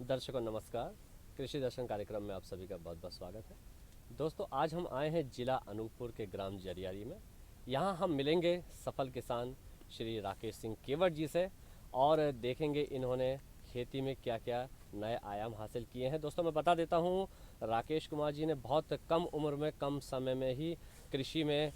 दर्शकों नमस्कार। कृषि दर्शन कार्यक्रम में आप सभी का बहुत बहुत स्वागत है। दोस्तों आज हम आए हैं जिला अनूपपुर के ग्राम जरियारी में। यहाँ हम मिलेंगे सफल किसान श्री राकेश सिंह केवट जी से और देखेंगे इन्होंने खेती में क्या क्या नए आयाम हासिल किए हैं। दोस्तों मैं बता देता हूँ, राकेश कुमार जी ने बहुत कम उम्र में कम समय में ही कृषि में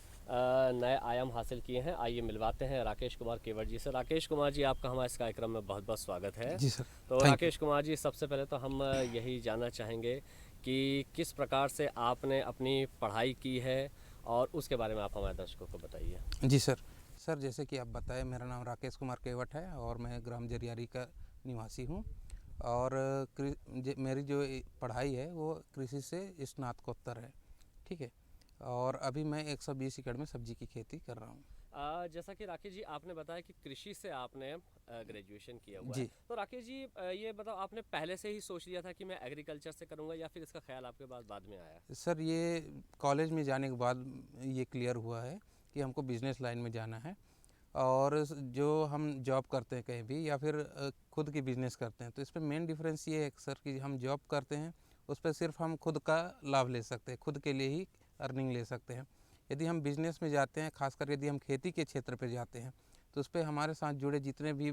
नए आयाम हासिल किए हैं। आइए मिलवाते हैं राकेश कुमार केवट जी से। राकेश कुमार जी, आपका हमारे इस कार्यक्रम में बहुत बहुत स्वागत है। जी सर। तो थैंक यू। राकेश कुमार जी, सबसे पहले तो हम यही जानना चाहेंगे कि किस प्रकार से आपने अपनी पढ़ाई की है और उसके बारे में आप हमारे दर्शकों को बताइए। जी सर। सर जैसे कि आप बताएं, मेरा नाम राकेश कुमार केवट है और मैं ग्राम जरियारी का निवासी हूं। और मेरी जो पढ़ाई है वो कृषि से स्नातकोत्तर है। ठीक है। और अभी मैं 120 एकड़ में सब्जी की खेती कर रहा हूँ। जैसा कि राकेश जी आपने बताया कि कृषि से आपने ग्रेजुएशन किया हुआ है, जी तो राकेश जी ये बताओ, आपने पहले से ही सोच लिया था कि मैं एग्रीकल्चर से करूंगा या फिर इसका ख्याल आपके पास बाद में आया? सर, ये कॉलेज में जाने के बाद ये क्लियर हुआ है कि हमको बिजनेस लाइन में जाना है। और जो हम जॉब करते हैं कहीं भी या फिर खुद की बिजनेस करते हैं, तो इस पर मेन डिफरेंस ये है सर कि हम जॉब करते हैं उस पर सिर्फ हम खुद का लाभ ले सकते हैं, खुद के लिए ही अर्निंग ले सकते हैं। यदि हम बिजनेस में जाते हैं, खासकर यदि हम खेती के क्षेत्र पर जाते हैं, तो उस पर हमारे साथ जुड़े जितने भी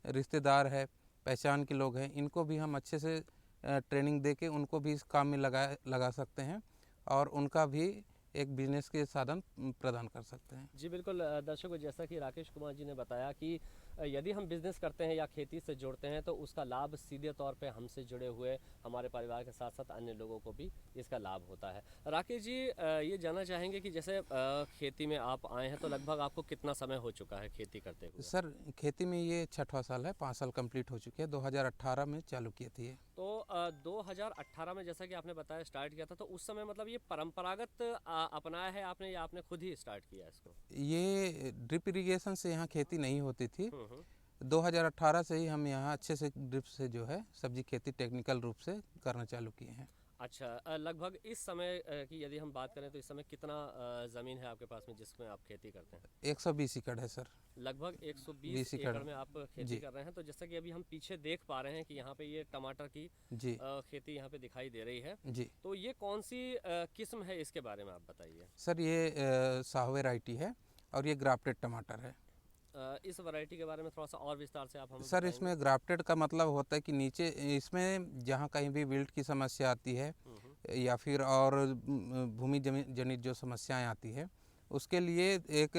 रिश्तेदार हैं, पहचान के लोग हैं, इनको भी हम अच्छे से ट्रेनिंग दे के उनको भी इस काम में लगा सकते हैं और उनका भी एक बिजनेस के साधन प्रदान कर सकते हैं। जी बिल्कुल। दर्शकों, जैसा कि राकेश कुमार जी ने बताया कि यदि हम बिजनेस करते हैं या खेती से जुड़ते हैं तो उसका लाभ सीधे तौर पे हमसे जुड़े हुए हमारे परिवार के साथ साथ अन्य लोगों को भी इसका लाभ होता है। राकेश जी, ये जानना चाहेंगे कि जैसे खेती में आप आए हैं तो लगभग आपको कितना समय हो चुका है खेती करते हुए? सर, खेती में ये 6वां साल है, 5 साल कंप्लीट हो चुके हैं। 2018 में चालू की थी ये। तो 2018 में जैसा कि आपने बताया स्टार्ट किया था, तो उस समय मतलब ये परंपरागत अपनाया है आपने या आपने खुद ही स्टार्ट किया इसको? ये ड्रिप इरिगेशन से यहाँ खेती नहीं होती थी। हम्म। 2018 से ही हम यहाँ अच्छे से ड्रिप से जो है सब्जी खेती टेक्निकल रूप से करना चालू किए हैं। अच्छा, लगभग इस समय की यदि हम बात करें तो इस समय कितना ज़मीन है आपके पास में जिसमें आप खेती करते हैं? 120 एकड़ है सर। लगभग 120 20 एकड़। एकड़ में आप खेती जी कर रहे हैं। तो जैसा कि अभी हम पीछे देख पा रहे हैं कि यहाँ पे ये टमाटर की जी खेती यहाँ पे दिखाई दे रही है। जी। तो ये कौन सी किस्म है, इसके बारे में आप बताइए। सर, ये साहू वैरायटी है और ये ग्राफ्टेड टमाटर है। इस वैरायटी के बारे में थोड़ा सा और विस्तार से आप हमें सर, बताएंगे? इसमें ग्राफ्टेड का मतलब होता है कि नीचे इसमें जहाँ कहीं भी विल्ट की समस्या आती है या फिर और भूमि जनित जो समस्याएं आती है, उसके लिए एक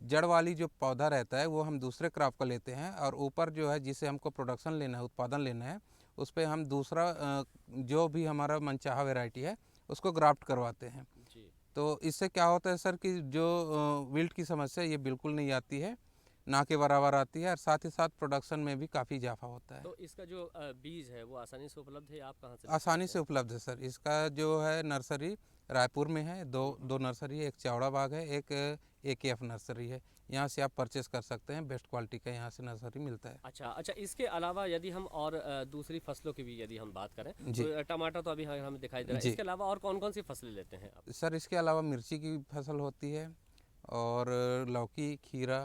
जड़ वाली जो पौधा रहता है वो हम दूसरे क्रॉप का लेते हैं और ऊपर जो है जिसे हमको प्रोडक्शन लेना है, उत्पादन लेना है, उस पर हम दूसरा जो भी हमारा मनचाहा वैरायटी है उसको ग्राफ्ट करवाते हैं। जी। तो इससे क्या होता है सर कि जो विल्ट की समस्या ये बिल्कुल नहीं आती है, ना के बराबर आती है और साथ ही साथ प्रोडक्शन में भी काफ़ी इजाफा होता है। तो इसका जो बीज है वो आसानी से उपलब्ध है, आप कहाँ से ले आसानी सकते से हैं? उपलब्ध है सर। इसका जो है नर्सरी रायपुर में है, दो नर्सरी है, एक चौड़ा बाग है, एक AKF नर्सरी है। यहाँ से आप परचेस कर सकते हैं, बेस्ट क्वालिटी का यहाँ से नर्सरी मिलता है। अच्छा अच्छा, इसके अलावा यदि हम और दूसरी फसलों की भी यदि हम बात करें जी तो टमाटर तो अभी हमें दिखाई दे रहा है, जी। इसके अलावा और कौन कौन सी फसलें लेते हैं आप? सर, इसके अलावा मिर्ची की फसल होती है और लौकी, खीरा,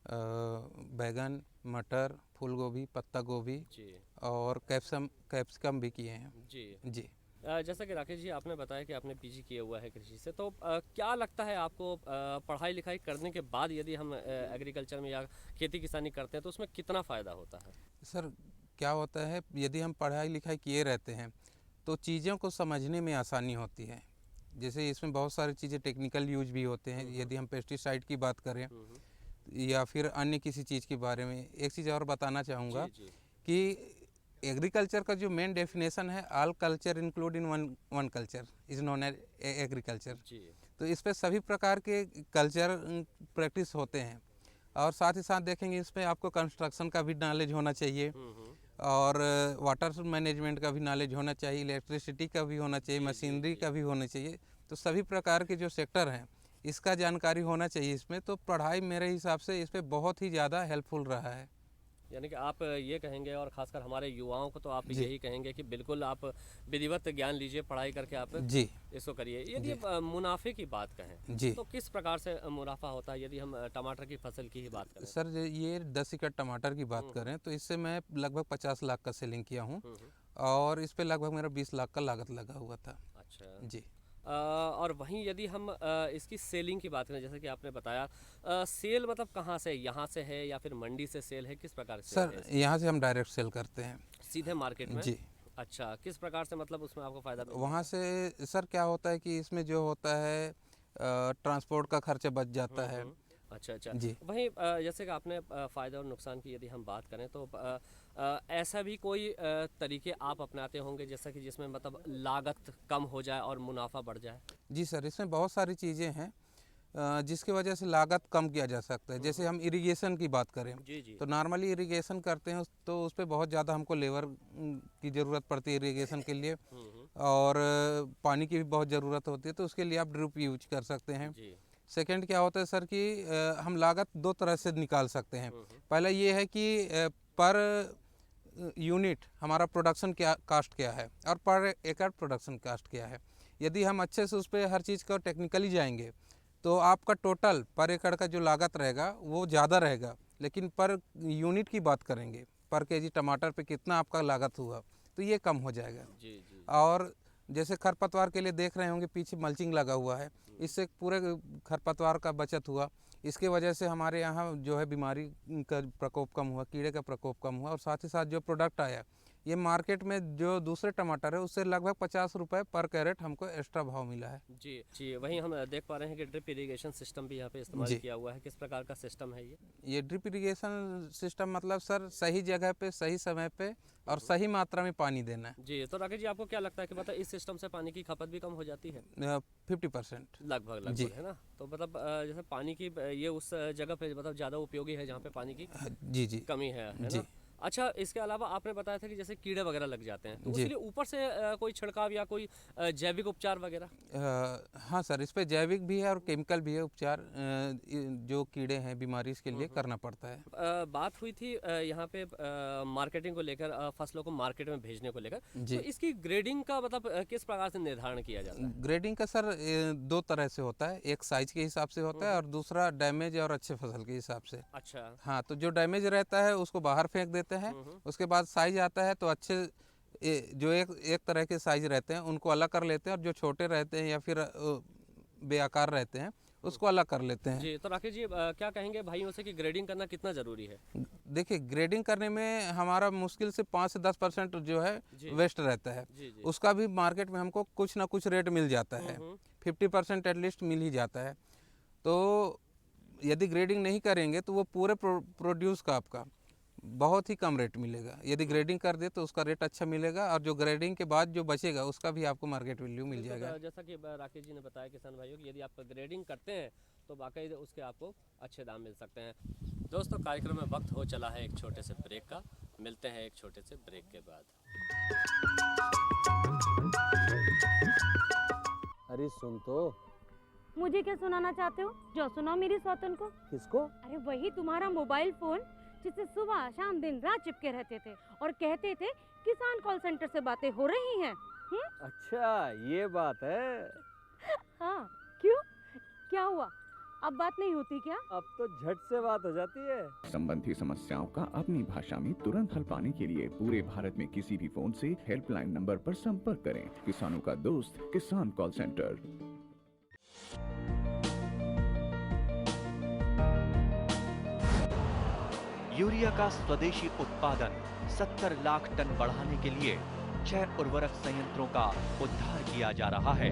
बैगन, मटर, फूल गोभी, पत्ता गोभी जी और कैप्सिकम भी किए हैं। जी। जी। जैसा कि राकेश जी आपने बताया कि आपने पीजी किया हुआ है कृषि से, तो क्या लगता है आपको पढ़ाई लिखाई करने के बाद यदि हम एग्रीकल्चर में या खेती किसानी करते हैं तो उसमें कितना फ़ायदा होता है? सर, क्या होता है यदि हम पढ़ाई लिखाई किए रहते हैं तो चीज़ों को समझने में आसानी होती है। जैसे इसमें बहुत सारी चीज़ें टेक्निकल यूज भी होते हैं। हम्म। यदि हम पेस्टिसाइड की बात करें हम्म। या फिर अन्य किसी चीज़ के बारे में, एक चीज़ और बताना चाहूँगा जी जी कि एग्रीकल्चर का जो मेन डेफिनेशन है, all culture include in one one culture is known as agriculture. जी। तो इस पे सभी प्रकार के कल्चर प्रैक्टिस होते हैं और साथ ही साथ देखेंगे इसमें आपको कंस्ट्रक्शन का भी नॉलेज होना चाहिए हम्म। और वाटर मैनेजमेंट का भी नॉलेज होना चाहिए, इलेक्ट्रिसिटी का भी होना चाहिए, जी जी मशीनरी जी। का भी होना चाहिए। तो सभी प्रकार के जो सेक्टर हैं इसका जानकारी होना चाहिए इसमें। तो पढ़ाई मेरे हिसाब से इस पर बहुत ही ज़्यादा हेल्पफुल रहा है। यानी कि आप ये कहेंगे, और खासकर हमारे युवाओं को तो आप जी। यही कहेंगे कि बिल्कुल आप विधिवत ज्ञान लीजिए, पढ़ाई करके आप जी इसको करिए। यदि जी मुनाफे की बात कहें जी तो किस प्रकार से मुनाफा होता है, यदि हम टमाटर की फसल की ही बात करें? सर, ये 10 एकड़ टमाटर की बात हम्म, करें तो इससे मैं लगभग 50 लाख का सेलिंग किया हूँ, हम्म, और इस पे लगभग मेरा 20 लाख का लागत लगा हुआ था। अच्छा। जी और वहीं यदि हम इसकी सेलिंग की बात करें, जैसे कि आपने बताया, सेल मतलब कहाँ से, यहाँ से है या फिर मंडी से सेल है, किस प्रकार से सेल है सर, इसकी? यहाँ से हम डायरेक्ट सेल करते हैं। सीधे मार्केट में? जी। अच्छा, किस प्रकार से, मतलब उसमें आपको फ़ायदा मिल वहाँ जाता से सर क्या होता है कि इसमें जो होता है ट्रांसपोर्ट का खर्चा बच है? जाता है। अच्छा, अच्छा। जी वहीं जैसे कि आपने फ़ायदा और नुकसान की यदि हम बात करें तो ऐसा भी कोई तरीके आप अपनाते होंगे जैसा कि जिसमें मतलब लागत कम हो जाए और मुनाफा बढ़ जाए? जी सर, इसमें बहुत सारी चीज़ें हैं जिसकी वजह से लागत कम किया जा सकता है। जैसे हम इरिगेशन की बात करें जी, जी। तो नॉर्मली इरिगेशन करते हैं तो उस पर बहुत ज़्यादा हमको लेबर की ज़रूरत पड़ती है इरिगेशन के लिए, और पानी की भी बहुत ज़रूरत होती है, तो उसके लिए आप ड्रिप यूज कर सकते हैं। जी। सेकंड क्या होता है सर कि हम लागत दो तरह से निकाल सकते हैं। पहला ये है कि पर यूनिट हमारा प्रोडक्शन क्या कास्ट क्या है और पर एकड़ प्रोडक्शन कास्ट क्या है। यदि हम अच्छे से उस पर हर चीज़ का टेक्निकली जाएंगे तो आपका टोटल पर एकड़ का जो लागत रहेगा वो ज़्यादा रहेगा, लेकिन पर यूनिट की बात करेंगे, पर केजी टमाटर पे कितना आपका लागत हुआ, तो ये कम हो जाएगा। जी, जी। और जैसे खरपतवार के लिए देख रहे होंगे पीछे मल्चिंग लगा हुआ है, इससे पूरे खरपतवार का बचत हुआ। इसके वजह से हमारे यहाँ जो है बीमारी का प्रकोप कम हुआ, कीड़े का प्रकोप कम हुआ, और साथ ही साथ जो प्रोडक्ट आया ये मार्केट में जो दूसरे टमाटर है उससे लगभग 50 रुपये पर कैरेट हमको एक्स्ट्रा भाव मिला है। जी, जी। वहीं हम देख पा रहे हैं कि ड्रिप इरिगेशन सिस्टम भी यहाँ पे इस्तेमाल जी, किया हुआ है। किस प्रकार का सिस्टम है ये? ये ड्रिप इरिगेशन सिस्टम मतलब सर सही जगह पे सही समय पे और सही मात्रा में पानी देना है। जी, तो राकेश जी, आपको क्या लगता है कि मतलब इस सिस्टम से पानी की खपत भी कम हो जाती है? 50%। लगभग जी लगभग, है ना? तो मतलब जैसे पानी की ये उस जगह पे मतलब ज़्यादा उपयोगी है जहाँ पे पानी की जी जी कमी है जी ना? अच्छा, इसके अलावा आपने बताया था कि जैसे कीड़े वगैरह लग जाते हैं, तो जी उसके लिए ऊपर से कोई छिड़काव या कोई जैविक उपचार वगैरह? हाँ सर, इस पे जैविक भी है और केमिकल भी है उपचार। जो कीड़े हैं बीमारी इसके लिए करना पड़ता है। बात हुई थी यहाँ पे मार्केटिंग को लेकर, फसलों को मार्केट में भेजने को लेकर, तो जी, इसकी ग्रेडिंग का मतलब किस प्रकार से निर्धारण किया जाता है? ग्रेडिंग का सर दो तरह से होता है, एक साइज के हिसाब से होता है और दूसरा डैमेज और अच्छे फसल के हिसाब से। अच्छा। हाँ, तो जो डैमेज रहता है उसको बाहर फेंक देते हैं। उसके बाद साइज आता है तो अच्छे जो एक एक तरह के साइज रहते हैं उनको अलग कर लेते हैं, और जो छोटे रहते हैं या फिर बेआकार रहते हैं उसको अलग कर लेते हैं। जी, तो राकेश जी, क्या कहेंगे भाइयों से कि ग्रेडिंग करना कितना ज़रूरी है? देखिए, ग्रेडिंग करने में हमारा मुश्किल से 5 से 10% जो है जी। वेस्ट रहता है। जी, जी। उसका भी मार्केट में हमको कुछ ना कुछ रेट मिल जाता है, 50% एटलीस्ट मिल ही जाता है। तो यदि ग्रेडिंग नहीं करेंगे तो वो पूरे प्रोड्यूस का आपका बहुत ही कम रेट मिलेगा। यदि ग्रेडिंग कर दे तो उसका रेट अच्छा मिलेगा, और जो ग्रेडिंग के बाद जो बचेगा उसका भी आपको मार्केट वैल्यू मिल बिल्कुल, जाएगा। जैसा कि राकेश जी ने बताया किसान भाइयों कि यदि आप ग्रेडिंग करते हैं तो वाकई उसके आपको अच्छे दाम मिल सकते हैं। दोस्तों, कार्यक्रम में वक्त हो चला है एक छोटे से ब्रेक का। मिलते हैं एक छोटे से ब्रेक के बाद। अरे सुन तो। मुझे क्या सुनाना चाहते हो? जो सुनाओ मेरी सौतन को। किसको? अरे वही तुम्हारा मोबाइल फोन जिससे सुबह शाम दिन रात चिपके रहते थे और कहते थे किसान कॉल सेंटर से बातें हो रही हैं। अच्छा, ये बात है। हाँ, क्यों? क्या हुआ? अब बात नहीं होती क्या? अब तो झट से बात हो जाती है। संबंधी समस्याओं का अपनी भाषा में तुरंत हल पाने के लिए पूरे भारत में किसी भी फोन से हेल्पलाइन नंबर पर संपर्क करें। किसानों का दोस्त किसान कॉल सेंटर। यूरिया का स्वदेशी उत्पादन 70 लाख टन बढ़ाने के लिए 6 उर्वरक संयंत्रों का उद्धार किया जा रहा है।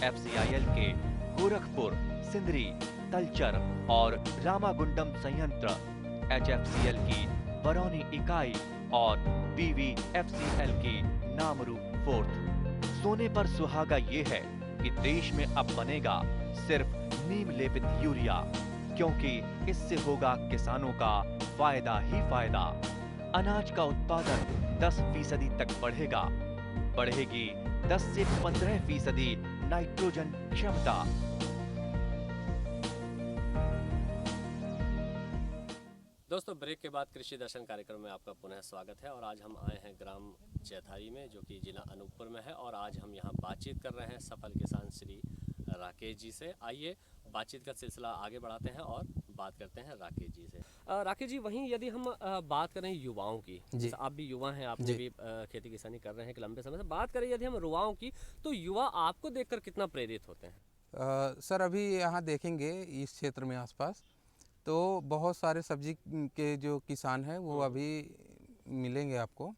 FCIL के गोरखपुर, सिंदरी, तलचर और रामागुंडम संयंत्र, HFCL की बरौनी इकाई और BVFCL की नामरू फोर्थ। सोने पर सुहागा ये है कि देश में अब बनेगा सिर्फ नीम लेपित यूरिया, क्योंकि इससे होगा किसानों का फायदा ही फायदा। अनाज का उत्पादन 10% तक बढ़ेगा। बढ़ेगी 10 से 15% नाइट्रोजन क्षमता। दोस्तों ब्रेक के बाद कृषि दर्शन कार्यक्रम में आपका पुनः स्वागत है और आज हम आए हैं ग्राम जैथारी में जो कि जिला अनूपपुर में है और आज हम यहाँ बातचीत कर रहे हैं सफल किसान श्री राकेश जी से। आइए बातचीत का सिलसिला आगे बढ़ाते हैं और बात करते हैं राकेश जी से। राकेश जी, वहीं यदि हम बात करें युवाओं की, जी। आप भी युवा हैं, आपने जी। भी खेती किसानी कर रहे हैं एक लंबे समय से, बात करें यदि हम युवाओं की तो युवा आपको देखकर कितना प्रेरित होते हैं? सर अभी यहाँ देखेंगे इस क्षेत्र में आसपास तो बहुत सारे सब्जी के जो किसान हैं वो अभी मिलेंगे आपको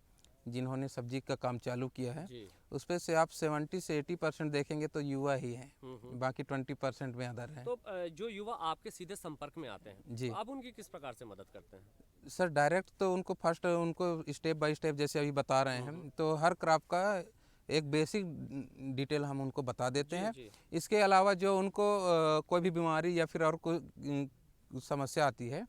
जिन्होंने सब्जी का काम चालू किया है। जी। उस पे से आप 70 से 80% देखेंगे तो युवा ही हैं, बाकी 20% में अदर हैं। तो जो युवा आपके सीधे संपर्क में आते हैं जी। तो आप उनकी किस प्रकार से मदद करते हैं? सर डायरेक्ट तो उनको फर्स्ट उनको स्टेप बाय स्टेप जैसे अभी बता रहे हैं तो हर क्रॉप का एक बेसिक डिटेल हम उनको बता देते हैं। जी। इसके अलावा जो उनको कोई भी बीमारी या फिर और कोई समस्या आती है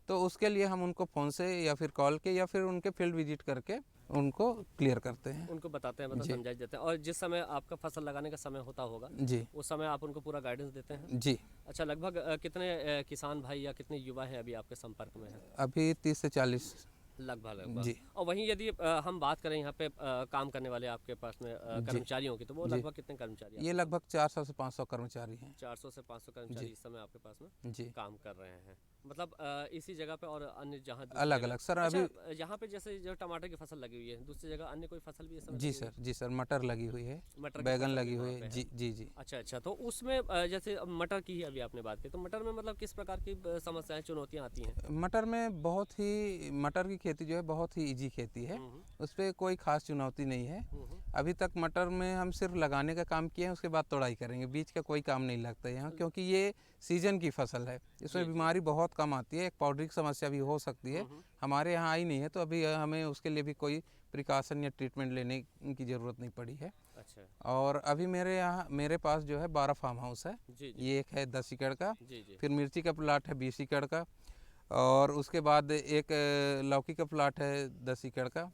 तो उसके लिए हम उनको फ़ोन से या फिर कॉल के या फिर उनके फील्ड विजिट करके उनको क्लियर करते हैं। उनको बताते हैं, मतलब जी। समझा देते हैं। और जिस समय आपका फसल लगाने का समय होता होगा जी उस समय आप उनको पूरा गाइडेंस देते हैं? जी। अच्छा, लगभग कितने किसान भाई या कितने युवा हैं अभी आपके संपर्क में हैं? अभी 30 से 40। लगभग। जी। और वहीं यदि हम बात करें यहाँ पे काम करने वाले आपके पास में कर्मचारियों की, तो वो जी। लगभग कितने कर्मचारी ये आपके लगभग 400 से 500 कर्मचारी हैं। 400 से 500 कर्मचारी जी। इस समय आपके पास में जी। काम कर रहे हैं, मतलब इसी जगह पे और अन्य जहाँ दूसरी अलग जगह- अलग सर अच्छा, अभी। यहाँ पे जैसे जो टमाटर की फसल लगी हुई है, दूसरी जगह अन्य कोई फसल भी इस समय जी लगी हुई सर, जी सर, मटर लगी हुई है, है? मटर की बैगन फसल लगी भी हुई वहाँ पे है। जी जी जी। अच्छा, तो उसमें जैसे अब मटर की ही अभी आपने बात की, तो मटर में मतलब किस प्रकार की समस्याएं चुनौतियां आती हैं? मटर में बहुत ही मटर की खेती जो है बहुत ही इजी खेती है, उस पर कोई खास चुनौती नहीं है। अभी तक मटर में हम सिर्फ लगाने का काम किए हैं, उसके बाद तोड़ाई करेंगे, बीज का कोई काम नहीं लगता है यहाँ, क्योंकि ये सीजन की फसल है। इसमें बीमारी बहुत कम आती है, एक पाउडरी की समस्या भी हो सकती है, हमारे यहाँ आई नहीं है, तो अभी हमें उसके लिए भी कोई प्रिकॉशन या ट्रीटमेंट लेने की ज़रूरत नहीं पड़ी है। अच्छा। और अभी मेरे पास जो है 12 फार्म हाउस है। जी। ये एक है 10 एकड़ का, जी। फिर मिर्ची का प्लाट है 20 एकड़ का, और उसके बाद एक लौकी का प्लाट है 10 एकड़ का,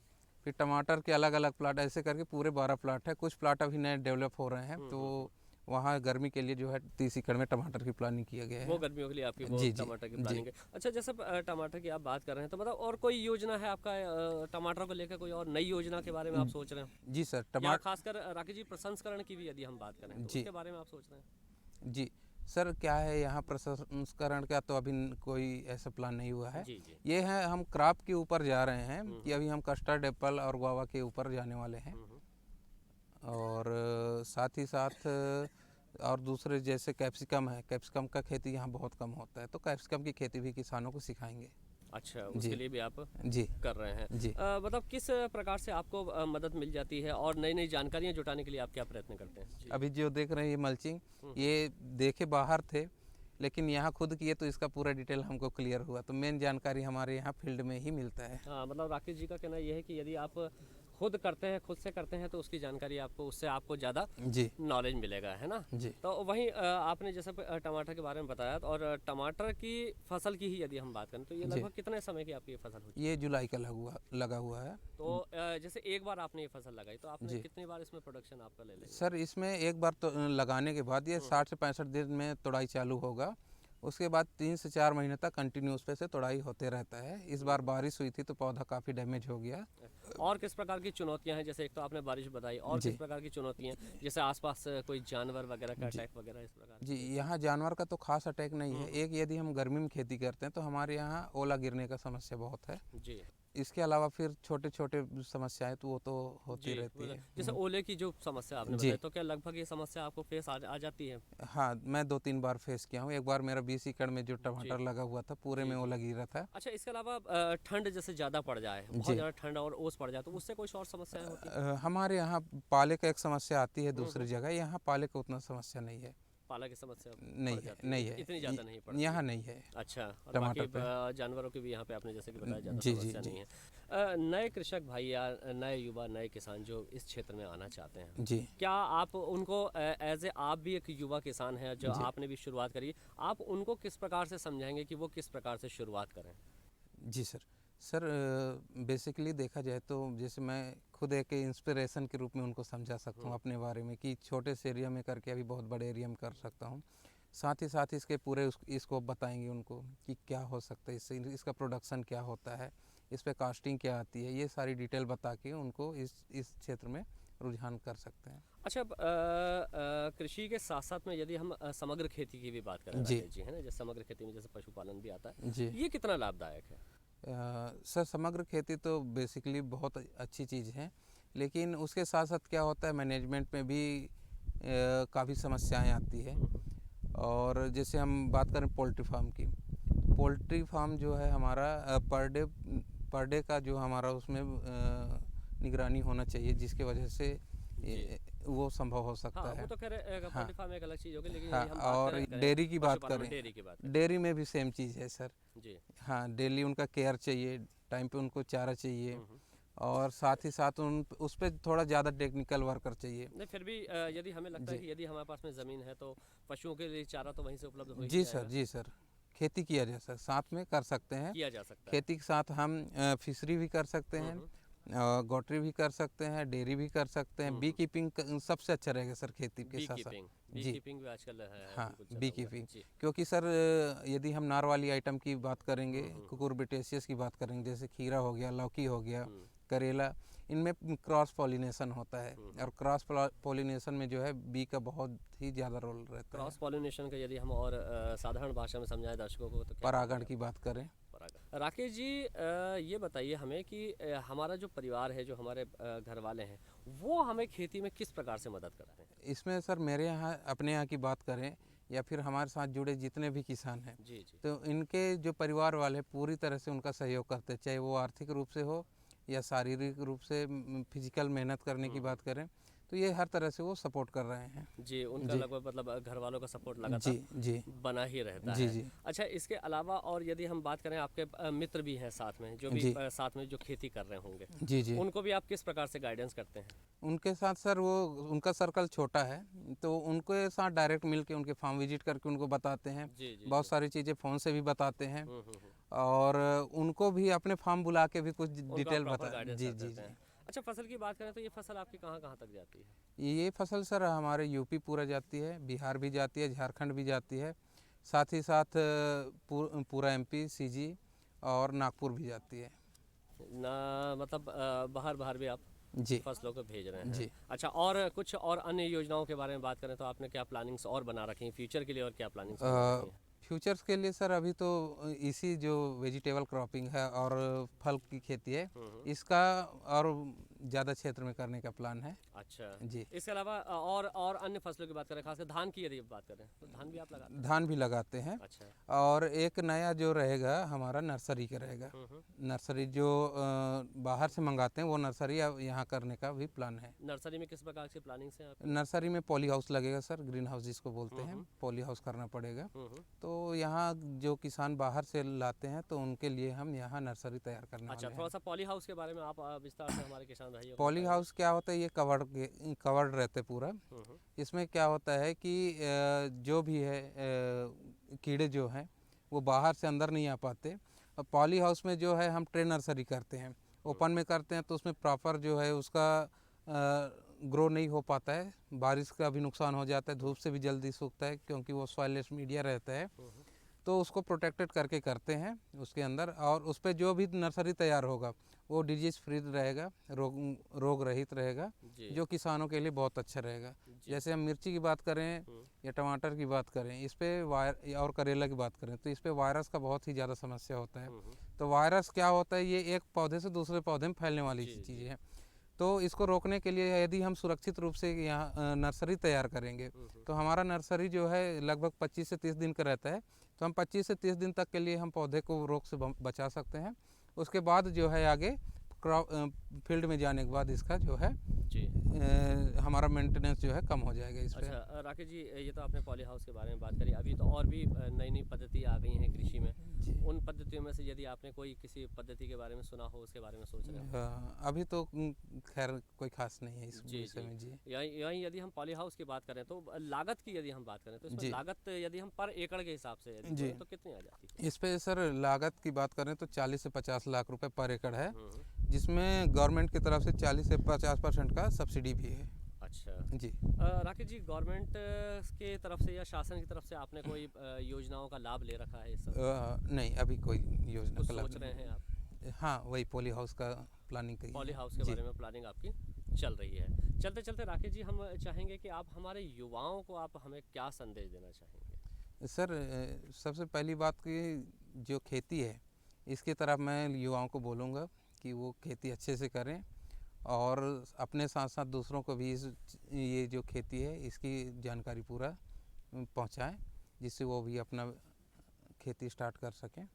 फिर टमाटर के अलग अलग प्लाट, ऐसे करके पूरे 12 प्लाट है। कुछ प्लाट अभी नए डेवलप हो रहे हैं, तो वहाँ गर्मी के लिए जो है 30 एकड़ में टमाटर की प्लानिंग किया गया है। वो गर्मियों के लिए आपकी वो जी, जी, टमाटर की जी। प्लानिंग है। अच्छा, जैसे टमाटर की आप बात कर रहे हैं, तो मतलब और कोई योजना है आपका टमाटर को लेकर, कोई और नई योजना के बारे में आप सोच रहे हैं? जी सर, या टमाटर। खासकर राकेश जी प्रसंस्करण की भी यदि हम बात करें तो जी। उसके बारे में आप सोच रहे हैं? जी सर, क्या है यहाँ प्रसंस्करण का तो अभी कोई ऐसा प्लान नहीं हुआ है। जी। ये है हम क्रॉप के ऊपर जा रहे हैं कि अभी हम कस्टर्ड एप्पल और गुआवा के ऊपर जाने वाले हैं, और साथ ही साथ और दूसरे जैसे कैप्सिकम है, कैप्सिकम का खेती यहाँ बहुत कम होता है, तो कैप्सिकम की खेती भी किसानों को सिखाएंगे। अच्छा, उसके जी। लिए भी आप जी कर रहे हैं? जी। मतलब किस प्रकार से आपको मदद मिल जाती है और नई नई जानकारियाँ जुटाने के लिए आप क्या प्रयत्न करते हैं? जी। अभी जो देख रहे हैं ये मल्चिंग, ये देखे बाहर थे, लेकिन यहाँ खुद किए तो इसका पूरा डिटेल हमको क्लियर हुआ, तो मेन जानकारी हमारे यहाँ फील्ड में ही मिलता है। हाँ, मतलब राकेश जी का कहना यह है कि यदि आप खुद से करते हैं तो उसकी जानकारी उससे आपको ज़्यादा जी नॉलेज मिलेगा, है ना? जी। तो वहीं आपने जैसे टमाटर के बारे में बताया, और टमाटर की फसल की ही यदि हम बात करें तो ये जी। लगभग कितने समय की आपकी ये फसल होती ये जुलाई का लगा हुआ है। है? तो जैसे एक बार आपने ये फसल लगाई तो आपने जी। कितनी बार इसमें प्रोडक्शन आपका ले लेंगे? सर इसमें एक बार तो लगाने के बाद ये 60 से 65 दिन में तोड़ाई चालू होगा, उसके बाद 3 से 4 महीने तक कंटिन्यूस पे से तोड़ाई होते रहता है। इस बार बारिश हुई थी तो पौधा काफ़ी डैमेज हो गया। और किस प्रकार की चुनौतियां हैं? जैसे एक तो आपने बारिश बताई, और जी। किस प्रकार की चुनौतियां हैं? जैसे आसपास कोई जानवर वगैरह का अटैक वगैरह इस प्रकार? जी, यहाँ जानवर का तो खास अटैक नहीं है। एक यदि हम गर्मी में खेती करते हैं तो हमारे यहाँ ओला गिरने का समस्या बहुत है। जी। इसके अलावा फिर छोटे छोटे समस्याएं तो वो तो होती जी, रहती है। जैसे ओले की जो समस्या आपने जी। बताई, तो क्या लगभग ये समस्या आपको फेस आ जाती है? हाँ, मैं 2-3 बार फेस किया हूँ। एक बार मेरा 20 एकड़ में जो टमाटर लगा हुआ था पूरे में ओला गिरा था। अच्छा, इसके अलावा ठंड जैसे ज़्यादा पड़ जाए, बहुत जी। ज़्यादा ठंड और ओस पड़ जाए, तो उससे कुछ और समस्याएं होती हैं? हमारे यहाँ पाले का एक समस्या आती है दूसरी जगह, यहाँ पाले का उतना समस्या नहीं है। पाला की समस्या नहीं पड़ है, जाती नहीं है, इतनी ज़्यादा नहीं पड़ती? यहाँ नहीं है। अच्छा, और टमाटर बाकी जानवरों की भी यहाँ पे आपने जैसे कि बताया ज़्यादा जी, जी, समस्या जी। नहीं है। नए कृषक भाई या नए युवा, नए किसान जो इस क्षेत्र में आना चाहते हैं, जी क्या आप उनको एज ए, आप भी एक युवा किसान हैं जो जी। आपने भी शुरुआत करी, आप उनको किस प्रकार से समझाएंगे कि वो किस प्रकार से शुरुआत करें? जी सर, बेसिकली देखा जाए तो जैसे मैं खुद एक इंस्पिरेशन के रूप में उनको समझा सकता हूँ अपने बारे में कि छोटे से एरिया में करके अभी बहुत बड़े एरिया में कर सकता हूँ। साथ ही साथ इसके पूरे इसको बताएंगे उनको कि क्या हो सकता है इससे, इसका प्रोडक्शन क्या होता है, इस पे कास्टिंग क्या आती है, ये सारी डिटेल बता के उनको इस क्षेत्र में रुझान कर सकते हैं। अच्छा, कृषि के साथ साथ में यदि हम समग्र खेती की भी बात करें जी। राकेश जी, है ना, जैसे समग्र खेती में जैसे पशुपालन भी आता है, जी ये कितना लाभदायक है? सर, समग्र खेती तो बेसिकली बहुत अच्छी चीज़ है, लेकिन उसके साथ साथ क्या होता है मैनेजमेंट में भी काफ़ी समस्याएं आती है। और जैसे हम बात करें पोल्ट्री फार्म की, पोल्ट्री फार्म जो है हमारा पर डे का जो हमारा उसमें निगरानी होना चाहिए, जिसके वजह से वो संभव हो सकता हाँ, है। वो तो खैर पोल्ट्री फार्म एक अलग चीज़ होगी, लेकिन हाँ, यदि हम बात और करें डेयरी की बात पशुपालन में, करें, डेयरी की बात डेयरी में भी सेम चीज़ है सर। जी। हाँ, डेली उनका केयर चाहिए, टाइम पे उनको चारा चाहिए, और साथ ही साथ उस पर थोड़ा ज़्यादा टेक्निकल वर्कर चाहिए। नहीं, फिर भी यदि हमें लगता है कि यदि हमारे पास में ज़मीन है तो पशुओं के लिए चारा तो वहीं से उपलब्ध हो ही जी जाएगा। सर, जी सर, खेती किया जा सकता, साथ में कर सकते हैं। किया जा सकता है। खेती के साथ हम फिशरी भी कर सकते हैं, गॉटरी भी कर सकते हैं, डेयरी भी कर सकते हैं। बी कीपिंग सबसे अच्छा रहेगा सर खेती के साथ साथ। बी जी कीपिंग भी आजकल है, हाँ, बिल्कुल चला बी हुआ है। कीपिंग, जी। क्योंकि सर यदि हम नार वाली आइटम की बात करेंगे, कुकुरबिटेशियस की बात करेंगे, जैसे खीरा हो गया, लौकी हो गया, करेला, इनमें क्रॉस पॉलिनेशन होता है, और क्रॉस पॉलिनेशन में जो है बी का बहुत ही ज़्यादा रोल रहता है। क्रॉस पॉलिनेशन का यदि हम और साधारण भाषा में समझाएं दर्शकों को तो क्या परागण की बात करें, परागण। राकेश जी, ये बताइए हमें कि हमारा जो परिवार है, जो हमारे घर वाले हैं, वो हमें खेती में किस प्रकार से मदद करते हैं? इसमें सर मेरे यहाँ अपने यहाँ की बात करें या फिर हमारे साथ जुड़े जितने भी किसान हैं, जी जी। तो इनके जो परिवार वाले पूरी तरह से उनका सहयोग करते हैं, चाहे वो आर्थिक रूप से हो या शारीरिक रूप से फिजिकल मेहनत करने की बात करें, तो ये हर तरह से वो सपोर्ट कर रहे हैं। जी, उनका जी। लगभग मतलब घर वालों का सपोर्ट जी लगातार जी बना ही रहता जी है। जी अच्छा, इसके अलावा और यदि हम बात करें, आपके मित्र भी हैं साथ में, जो भी जी। साथ में जो खेती कर रहे होंगे, जी जी उनको भी आप किस प्रकार से गाइडेंस करते हैं? उनके साथ सर वो उनका सर्कल छोटा है, तो उनके साथ डायरेक्ट मिल के उनके फार्म विजिट करके उनको बताते हैं, जी जी। बहुत सारी चीज़ें फ़ोन से भी बताते हैं, हम्म। और उनको भी अपने फार्म बुला के भी कुछ उनको डिटेल proper बता। guidance जी कर जी देते जी हैं। अच्छा, फसल की बात करें तो ये फसल आपकी कहाँ कहाँ तक जाती है? ये फसल सर हमारे यूपी पूरा जाती है, बिहार भी जाती है, झारखंड भी जाती है, साथ ही साथ पूरा एमपी, सीजी और नागपुर भी जाती है। ना मतलब बाहर भी आप जी फसलों को भेज रहे हैं? जी। अच्छा, और कुछ और अन्य योजनाओं के बारे में बात करें तो आपने क्या प्लानिंग्स और बना रखी हैं फ्यूचर के लिए, और क्या प्लानिंग्स बना रखी हैं? फ्यूचर्स के लिए सर अभी तो इसी जो वेजिटेबल क्रॉपिंग है और फल की खेती है, इसका और ज़्यादा क्षेत्र में करने का प्लान है। अच्छा जी। इसके अलावा और अन्य फसलों की बात करें, खासकर धान की यदि बात करें तो धान भी आप लगाते हैं? धान भी लगाते हैं, अच्छा। और एक नया जो रहेगा हमारा नर्सरी का रहेगा। नर्सरी जो बाहर से मंगाते हैं वो नर्सरी अब यहाँ करने का भी प्लान है। नर्सरी में किस प्रकार की प्लानिंग है आप? नर्सरी में पॉली हाउस लगेगा सर, ग्रीन हाउस जिसको बोलते हैं, पॉली हाउस करना पड़ेगा। तो यहाँ जो किसान बाहर से लाते हैं तो उनके लिए हम यहाँ नर्सरी तैयार करने अच्छा, वाले थोड़ा हैं। सा पॉली हाउस के बारे में आप विस्तार से हमारे किसान भाइयों को पॉली बताइए। हाउस क्या होता है, ये कवर्ड रहते पूरा। इसमें क्या होता है कि जो भी है कीड़े जो हैं वो बाहर से अंदर नहीं आ पाते। और पॉली हाउस में जो है हम ट्रे नर्सरी करते हैं, ओपन में करते हैं तो उसमें प्रॉपर जो है उसका ग्रो नहीं हो पाता है, बारिश का भी नुकसान हो जाता है, धूप से भी जल्दी सूखता है क्योंकि वो सॉइललेस मीडिया रहता है। तो उसको प्रोटेक्टेड करके करते हैं उसके अंदर, और उस पर जो भी नर्सरी तैयार होगा वो डिजीज़ फ्री रहेगा, रोग रहित रहेगा, जी। जो किसानों के लिए बहुत अच्छा रहेगा। जैसे हम मिर्ची की बात करें या टमाटर की बात करें, इस पे और करेला की बात करें तो इस पे वायरस का बहुत ही ज़्यादा समस्या होता है। तो वायरस क्या होता है, ये एक पौधे से दूसरे पौधे में फैलने वाली चीज़ है। तो इसको रोकने के लिए यदि हम सुरक्षित रूप से यहाँ नर्सरी तैयार करेंगे तो हमारा नर्सरी जो है लगभग 25 से 30 दिन का रहता है। तो हम 25 से 30 दिन तक के लिए हम पौधे को रोग से बचा सकते हैं। उसके बाद जो है आगे फील्ड में जाने के बाद इसका जो है जी। हमारा मेंटेनेंस जो है कम हो जाएगा इस पे। अच्छा राकेश जी, ये तो आपने पॉली हाउस के बारे में बात करी, अभी तो और भी नई नई पद्धति आ गई हैं कृषि में। उन पद्धतियों में से यदि आपने कोई किसी पद्धति के बारे में सुना हो, उसके बारे में सोच रहे हो? अभी तो खैर कोई खास नहीं है इस जी विषय में। जी यहीं यदि हम पॉली हाउस की बात करें तो लागत की यदि हम बात करें तो इसमें लागत यदि हम पर एकड़ के हिसाब से यदि बोलें तो कितनी आ जाती है? इस पे सर लागत की बात करें तो 40 से 50 लाख रुपए पर एकड़ है, जिसमें गवर्नमेंट की तरफ से 40 से 50% का सब्सिडी भी है। अच्छा। जी। राकेश जी, गवर्नमेंट के तरफ से या शासन की तरफ से आपने कोई योजनाओं का लाभ ले रखा है इस समय? नहीं, अभी कोई योजना कुछ का लाभ सोच रहे हैं आप? हाँ, वही पॉली हाउस का प्लानिंग करी पॉली है। हाउस के जी। बारे में प्लानिंग आपकी चल रही है। चलते चलते राकेश जी, हम चाहेंगे कि आप हमारे युवाओं को आप हमें क्या संदेश देना चाहेंगे? सर, सबसे पहली बात कि जो खेती है इसकी तरफ मैं युवाओं को बोलूँगा कि वो खेती अच्छे से करें और अपने साथ साथ दूसरों को भी ये जो खेती है इसकी जानकारी पूरा पहुंचाएं, जिससे वो भी अपना खेती स्टार्ट कर सकें।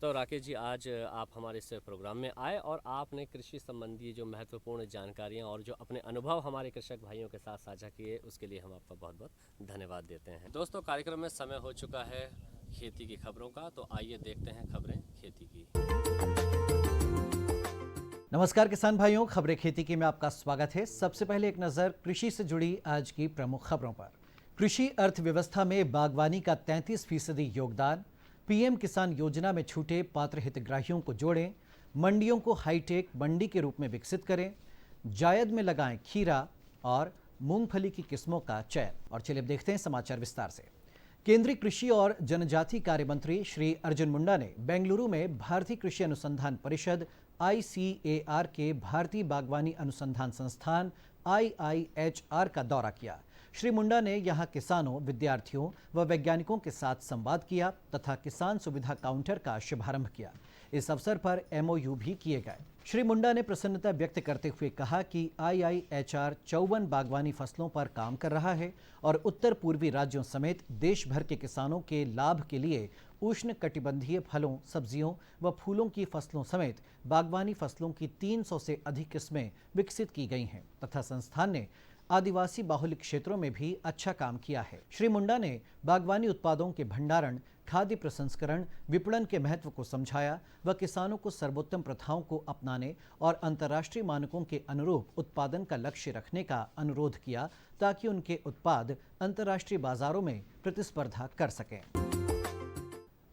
तो राकेश जी, आज आप हमारे इस प्रोग्राम में आए और आपने कृषि संबंधी जो महत्वपूर्ण जानकारियां और जो अपने अनुभव हमारे कृषक भाइयों के साथ साझा किए, उसके लिए हम आपका बहुत बहुत धन्यवाद देते हैं। दोस्तों, कार्यक्रम में समय हो चुका है खेती की खबरों का, तो आइए देखते हैं खबरें खेती की। नमस्कार किसान भाइयों, खबरें खेती की में आपका स्वागत है। सबसे पहले एक नज़र कृषि से जुड़ी आज की प्रमुख खबरों पर। कृषि अर्थव्यवस्था में बागवानी का 33% योगदान, पीएम किसान योजना में छूटे पात्र हितग्राहियों को जोड़ें, मंडियों को हाईटेक मंडी के रूप में विकसित करें, जायद में लगाएं खीरा और मूंगफली की किस्मों का चयन। और चलिए अब देखते हैं समाचार विस्तार से। केंद्रीय कृषि और जनजाति कार्य मंत्री श्री अर्जुन मुंडा ने बेंगलुरु में भारतीय कृषि अनुसंधान परिषद ICAR के भारतीय बागवानी अनुसंधान संस्थान IIHR का दौरा किया। श्री मुंडा ने यहां किसानों, विद्यार्थियों व वैज्ञानिकों के साथ संवाद किया तथा किसान सुविधा काउंटर का शुभारंभ किया। इस अवसर पर MOU भी किए गए। श्री मुंडा ने प्रसन्नता व्यक्त करते हुए कहा कि IIHR 54 बागवानी फसलों पर काम कर रहा है और उत्तर पूर्वी राज्यों समेत देश भर के किसानों के लाभ के लिए उष्ण कटिबंधीय फलों, सब्जियों व फूलों की फसलों समेत बागवानी फसलों की 300 से अधिक किस्में विकसित की गई हैं तथा संस्थान ने आदिवासी बाहुल्य क्षेत्रों में भी अच्छा काम किया है। श्री मुंडा ने बागवानी उत्पादों के भंडारण, खाद्य प्रसंस्करण, विपणन के महत्व को समझाया व किसानों को सर्वोत्तम प्रथाओं को अपनाने और अंतर्राष्ट्रीय मानकों के अनुरूप उत्पादन का लक्ष्य रखने का अनुरोध किया ताकि उनके उत्पाद अंतर्राष्ट्रीय बाजारों में प्रतिस्पर्धा कर सकें।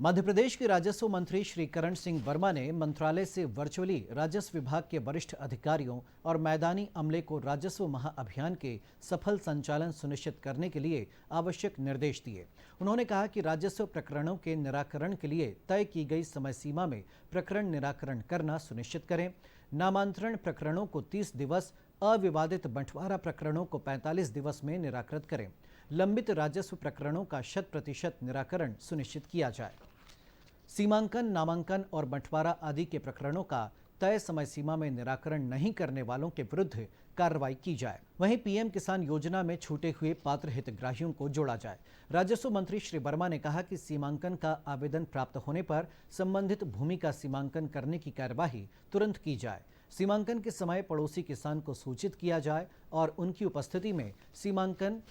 मध्य प्रदेश के राजस्व मंत्री श्री करण सिंह वर्मा ने मंत्रालय से वर्चुअली राजस्व विभाग के वरिष्ठ अधिकारियों और मैदानी अमले को राजस्व महाअभियान के सफल संचालन सुनिश्चित करने के लिए आवश्यक निर्देश दिए। उन्होंने कहा कि राजस्व प्रकरणों के निराकरण के लिए तय की गई समय सीमा में प्रकरण निराकरण करना सुनिश्चित करें। नामांतरण प्रकरणों को 30 दिवस, अविवादित बंटवारा प्रकरणों को 45 दिवस में निराकृत करें। लंबित राजस्व प्रकरणों का 100% निराकरण सुनिश्चित किया जाए। सीमांकन, नामांकन और बंटवारा आदि के प्रकरणों का तय समय सीमा में निराकरण नहीं करने वालों के विरुद्ध कार्रवाई की जाए। वहीं पीएम किसान योजना में छूटे हुए पात्र हितग्राहियों को जोड़ा जाए। राजस्व मंत्री श्री वर्मा ने कहा कि सीमांकन का आवेदन प्राप्त होने पर संबंधित भूमि का सीमांकन करने की कार्यवाही तुरंत की जाए। सीमांकन के समय पड़ोसी किसान को सूचित किया जाए और उनकी उपस्थिति में सीमांकन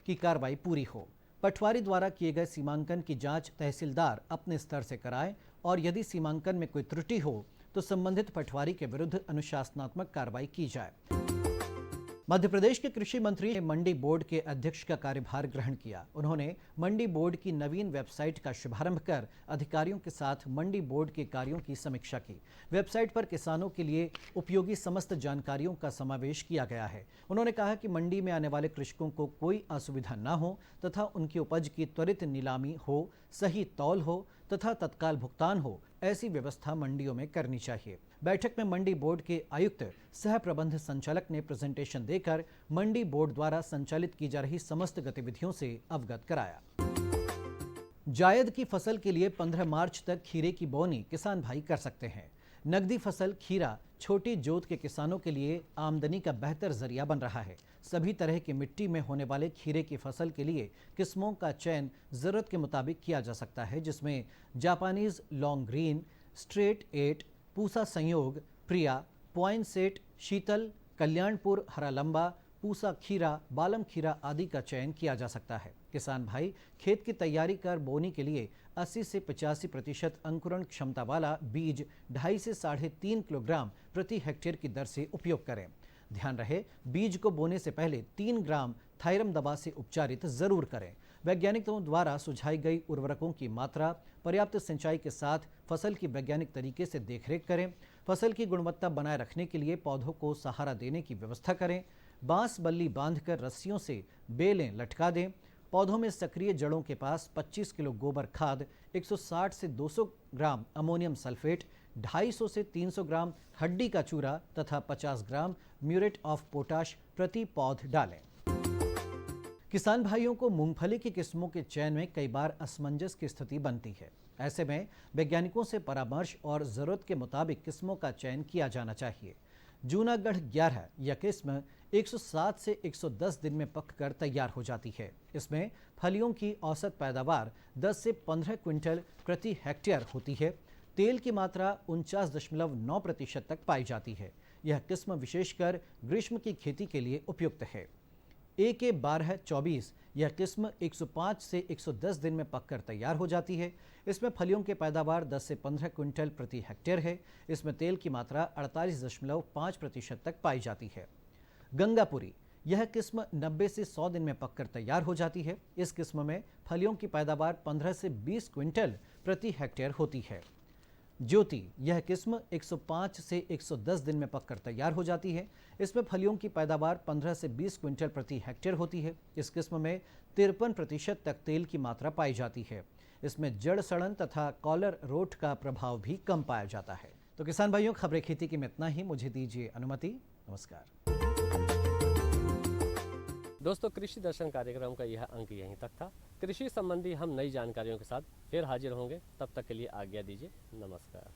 की कार्रवाई पूरी हो। पटवारी द्वारा किए गए सीमांकन की जांच तहसीलदार अपने स्तर से कराएं और यदि सीमांकन में कोई त्रुटि हो तो संबंधित पटवारी के विरुद्ध अनुशासनात्मक कार्रवाई की जाए। मध्य प्रदेश के कृषि मंत्री ने मंडी बोर्ड के अध्यक्ष का कार्यभार ग्रहण किया। उन्होंने मंडी बोर्ड की नवीन वेबसाइट का शुभारंभ कर अधिकारियों के साथ मंडी बोर्ड के कार्यों की समीक्षा की। वेबसाइट पर किसानों के लिए उपयोगी समस्त जानकारियों का समावेश किया गया है। उन्होंने कहा कि मंडी में आने वाले कृषकों को कोई असुविधा न हो तथा उनकी उपज की त्वरित नीलामी हो, सही तौल हो तथा तत्काल भुगतान हो, ऐसी व्यवस्था मंडियों में करनी चाहिए। बैठक में मंडी बोर्ड के आयुक्त सह प्रबंध संचालक ने प्रेजेंटेशन देकर मंडी बोर्ड द्वारा संचालित की जा रही समस्त गतिविधियों से अवगत कराया। जायद की फसल के लिए 15 मार्च तक खीरे की बोनी किसान भाई कर सकते हैं। नकदी फसल खीरा छोटी जोत के किसानों के लिए आमदनी का बेहतर जरिया बन रहा है। सभी तरह की मिट्टी में होने वाले खीरे की फसल के लिए किस्मों का चयन जरूरत के मुताबिक किया जा सकता है, जिसमें Japanese long green, straight 8, Pusa संयोग, प्रिया, पॉइंट सेट, शीतल, कल्याणपुर, हरा लंबा, पूसा खीरा, बालम खीरा आदि का चयन किया जा सकता है। किसान भाई खेत की तैयारी कर बोनी के लिए 80 से 85% अंकुरण क्षमता वाला बीज 2.5 से 3.5 किलोग्राम प्रति हेक्टेयर की दर से उपयोग करें। ध्यान रहे, बीज को बोने से पहले 3 ग्राम थायरम दवा से उपचारित जरूर करें। वैज्ञानिकों द्वारा सुझाई गई उर्वरकों की मात्रा, पर्याप्त सिंचाई के साथ फसल की वैज्ञानिक तरीके से देखरेख करें। फसल की गुणवत्ता बनाए रखने के लिए पौधों को सहारा देने की व्यवस्था करें। बांस बल्ली बांधकर रस्सियों से बेलें लटका दें। पौधों में सक्रिय जड़ों के पास 25 किलो गोबर खाद, 160 से 200 ग्राम अमोनियम सल्फेट, 250 से 300 ग्राम हड्डी का चूरा तथा 50 ग्राम म्यूरेट ऑफ पोटाश प्रति पौध डालें। किसान भाइयों को मूंगफली की किस्मों के चयन में कई बार असमंजस की स्थिति बनती है। ऐसे में वैज्ञानिकों से परामर्श और जरूरत के मुताबिक किस्मों का चयन किया जाना चाहिए। जूनागढ़ 11 यह किस्म 107 से 110 दिन में पककर तैयार हो जाती है। इसमें फलियों की औसत पैदावार 10 से 15 क्विंटल प्रति हेक्टेयर होती है। तेल की मात्रा 49.9% तक पाई जाती है। यह किस्म विशेषकर ग्रीष्म की खेती के लिए उपयुक्त है। AK 1224 यह किस्म 105 से 110 दिन में पककर तैयार हो जाती है। इसमें फलियों की पैदावार 10 से 15 क्विंटल प्रति हेक्टेयर है। इसमें तेल की मात्रा 48.5% तक पाई जाती है। गंगापुरी यह किस्म 90 से 100 दिन में पककर तैयार हो जाती है। इस किस्म में फलियों की पैदावार 15 से 20 क्विंटल प्रति हेक्टेयर होती है। ज्योति यह किस्म 105 से 110 दिन में पककर तैयार हो जाती है। इसमें फलियों की पैदावार 15 से 20 क्विंटल प्रति हेक्टेयर होती है। इस किस्म में 53% तक तेल की मात्रा पाई जाती है। इसमें जड़ सड़न तथा कॉलर रोट का प्रभाव भी कम पाया जाता है। तो किसान भाइयों, खबरें खेती की में इतना ही। मुझे दीजिए अनुमति। नमस्कार। दोस्तों, कृषि दर्शन कार्यक्रम का यह अंक यहीं तक था। कृषि संबंधी हम नई जानकारियों के साथ फिर हाजिर होंगे। तब तक के लिए आज्ञा दीजिए। नमस्कार।